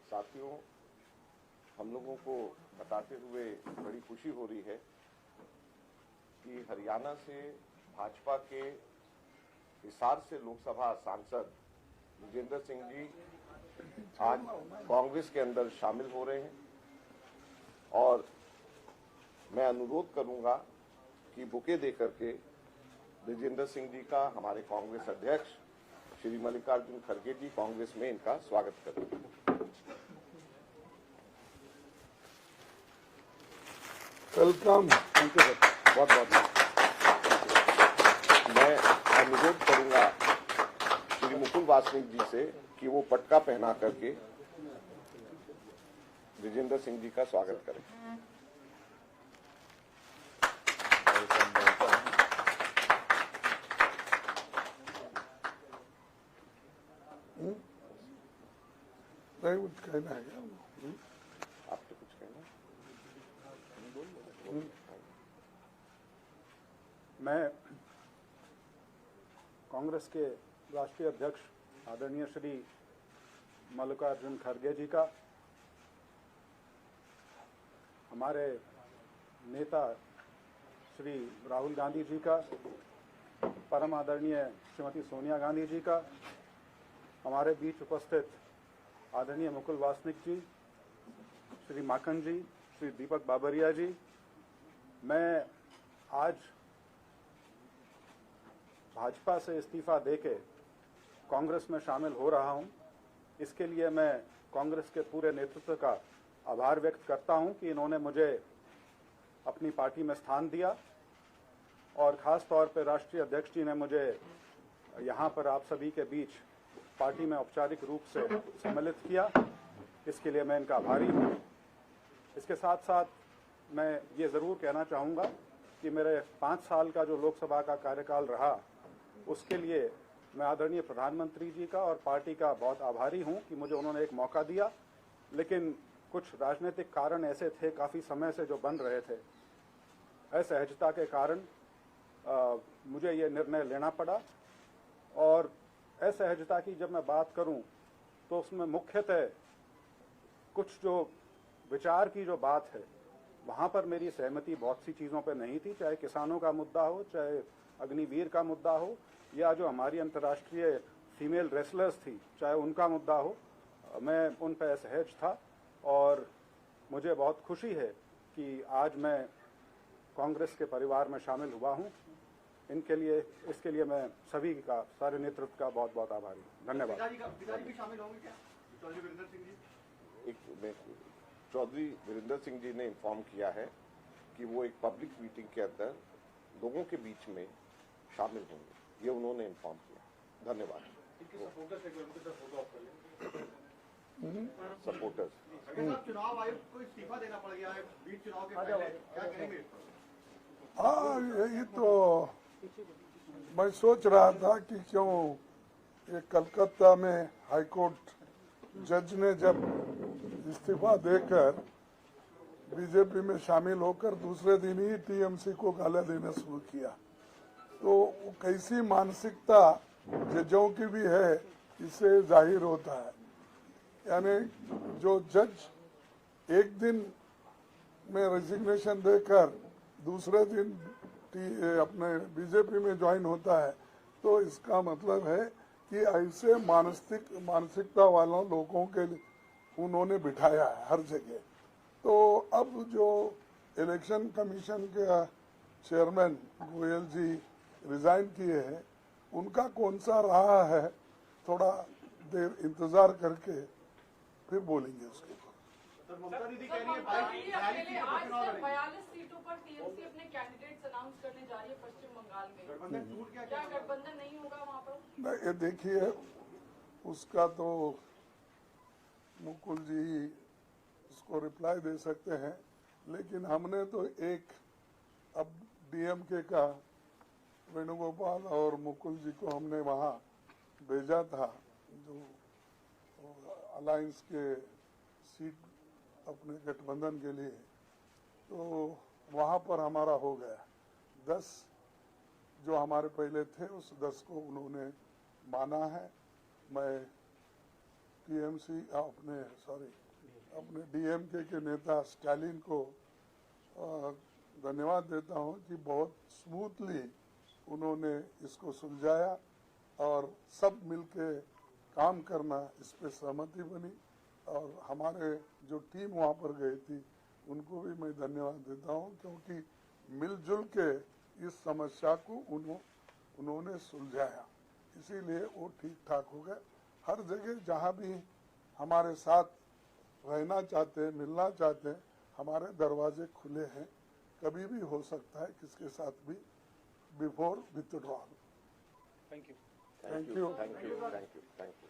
साथियों, हम लोगों को बताते हुए बड़ी खुशी हो रही है कि हरियाणा से भाजपा के हिसार से लोकसभा सांसद विजेंद्र सिंह जी आज कांग्रेस के अंदर शामिल हो रहे हैं और मैं अनुरोध करूंगा कि बुके देकर के विजेंद्र सिंह जी का हमारे कांग्रेस अध्यक्ष श्री मल्लिकार्जुन खड़गे जी कांग्रेस में इनका स्वागत करें। वेलकम। थैंक यू सर, बहुत बहुत मैं अनुरोध करूंगा श्री मुकुल वासनिक जी से कि वो पटका पहना करके विजेंद्र सिंह जी का स्वागत करें। नहीं कुछ कहना है क्या? आपको कुछ कहना? मैं कांग्रेस के राष्ट्रीय अध्यक्ष आदरणीय श्री मल्लिकार्जुन खड़गे जी का, हमारे नेता श्री राहुल गांधी जी का, परम आदरणीय श्रीमती सोनिया गांधी जी का, हमारे बीच उपस्थित आदरणीय मुकुल वासनिक जी, श्री माखन जी, श्री दीपक बाबरिया जी, मैं आज भाजपा से इस्तीफा देके कांग्रेस में शामिल हो रहा हूं। इसके लिए मैं कांग्रेस के पूरे नेतृत्व का आभार व्यक्त करता हूं कि इन्होंने मुझे अपनी पार्टी में स्थान दिया और खास तौर पर राष्ट्रीय अध्यक्ष जी ने मुझे यहां पर आप सभी के बीच पार्टी में औपचारिक रूप से सम्मिलित किया। इसके लिए मैं इनका आभारी हूं। इसके साथ साथ मैं ये ज़रूर कहना चाहूँगा कि मेरे 5 साल का जो लोकसभा का कार्यकाल रहा, उसके लिए मैं आदरणीय प्रधानमंत्री जी का और पार्टी का बहुत आभारी हूं कि मुझे उन्होंने एक मौका दिया। लेकिन कुछ राजनीतिक कारण ऐसे थे काफ़ी समय से जो बन रहे थे, असहजता के कारण मुझे ये निर्णय लेना पड़ा। और असहजता की जब मैं बात करूं तो उसमें मुख्यतः कुछ जो विचार की जो बात है, वहां पर मेरी सहमति बहुत सी चीज़ों पर नहीं थी, चाहे किसानों का मुद्दा हो, चाहे अग्निवीर का मुद्दा हो, या जो हमारी अंतर्राष्ट्रीय फीमेल रेसलर्स थी चाहे उनका मुद्दा हो। मैं उन पर असहज था और मुझे बहुत खुशी है कि आज मैं कांग्रेस के परिवार में शामिल हुआ हूं। इसके लिए मैं सभी का, सारे नेतृत्व का बहुत बहुत आभारी हूँ। धन्यवाद। पिताजी भी शामिल होंगे क्या? चौधरी वीरेंद्र सिंह जी? चौधरी वीरेंद्र सिंह जी ने इन्फॉर्म किया है कि वो एक पब्लिक मीटिंग के अंदर लोगों के बीच में शामिल होंगे, ये उन्होंने इन्फॉर्म किया। धन्यवाद। सपोर्टर्स चुनाव आयोग को इस्तीफा देना पड़ गया है बीच चुनाव के पहले, क्या करेंगे? हाँ, यही तो मैं सोच रहा था कि क्यों ये कलकत्ता में हाईकोर्ट जज ने जब इस्तीफा देकर बीजेपी में शामिल होकर दूसरे दिन ही टीएमसी को गाला देना शुरू किया, तो वो कैसी मानसिकता जजों की भी है इससे जाहिर होता है। यानी जो जज एक दिन में रेजिग्नेशन देकर दूसरे दिन अपने बीजेपी में ज्वाइन होता है, तो इसका मतलब है कि ऐसे मानसिकता वालों लोगों के उन्होंने बिठाया है हर जगह। तो अब जो इलेक्शन कमीशन के चेयरमैन गोयल जी रिजाइन किए हैं, उनका कौन सा रहा है, थोड़ा देर इंतजार करके फिर बोलेंगे उसके ऊपर। ममता दीदी कह रही है 42 सीटों पर टीएमसी अपने कैंडिडेट्स अनाउंस करने जा रही है पश्चिम बंगाल में। गठबंधन टूट गया क्या गठबंधन नहीं होगा वहाँ पर? नहीं, ये देखिए, उसका तो मुकुल जी उसको रिप्लाई दे सकते हैं, लेकिन हमने तो एक अब डीएमके का वेणुगोपाल और मुकुल जी को हमने वहाँ भेजा था, जो अलायंस के सीट अपने गठबंधन के लिए, तो वहाँ पर हमारा हो गया। 10 जो हमारे पहले थे उस 10 को उन्होंने माना है। मैं टीएमसी अपने डीएमके के नेता स्टालिन को धन्यवाद देता हूं कि बहुत स्मूथली उन्होंने इसको सुलझाया और सब मिलके काम करना इस पे सहमति बनी। और हमारे जो टीम वहां पर गई थी उनको भी मैं धन्यवाद देता हूं, क्योंकि मिलजुल के इस समस्या को उन्होंने सुलझाया, इसीलिए वो ठीक ठाक हो गए। हर जगह जहां भी हमारे साथ रहना चाहते हैं, मिलना चाहते हैं, हमारे दरवाजे खुले हैं, कभी भी हो सकता है किसके साथ भी before withdrawal. Thank you. Thank you.